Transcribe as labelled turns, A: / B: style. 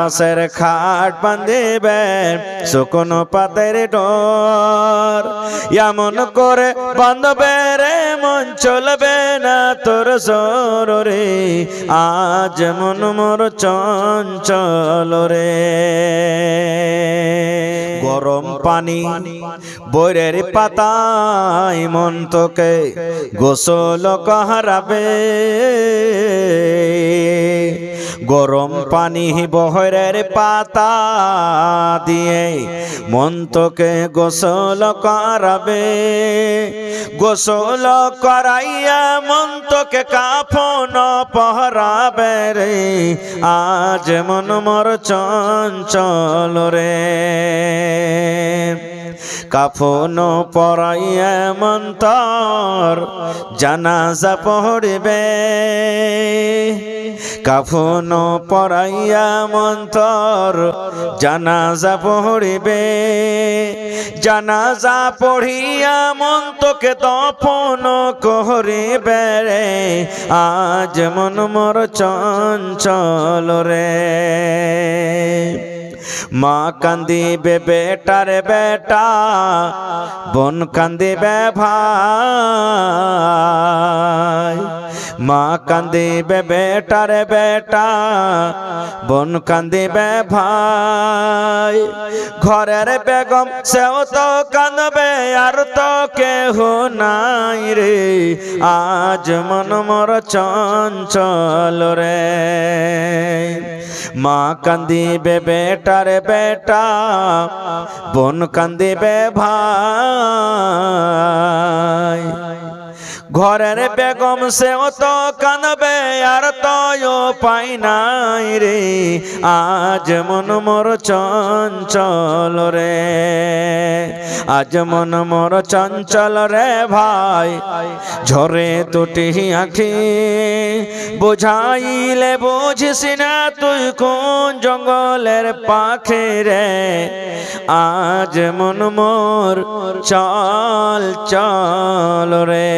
A: বাঁশের খাট বাঁধিবে শুকনো পাতের ডোর এমন করে বাঁধবে রে মন চলবে না তোর সরে আজ মন মোর চঞ্চল রে গরম পানি বৈরের পাতায় মন তোকে গোসল করাবে গরম পানি বৈরের পাতা দিয়ে মন তোকে গোসল করাবে গোসল করাইয়া মন তোকে কাফন পহরাবে রে আজ মন মোর চঞ্চল রে কাফন পরাইয়া মন তোর জানাজা পড়বে কাফন পরাইয়া মন তোর জানাজা পড়বে জানাজা পড়িয়া মন তোকে দফন করিবে রে আজ মন মোর চঞ্চল রে মা কান্দিবে বেটার বেটা বোন কান্দিবে ভাই মা কান্দিবে বেটার বেটা বোন কান্দিবে ভাই ঘরের বেগম সেও তো কাঁদবে আর তো কেহ নাই রে আজ মন মোর চঞ্চল রে মা কান্দিবে বেটার বেটা বোন কান্দিবে ভাই ঘরের বেগম সেও তো কাঁদবে আর তো পাই নাই রে আজ মন মোর চঞ্চল রে আজ মন মোর চঞ্চল রে ভাই ঝরে দুটি আঁখি বুঝাইলে বুঝিস না তুই কোন জঙ্গলের পাখি রে আজ মন মোর চল চল রে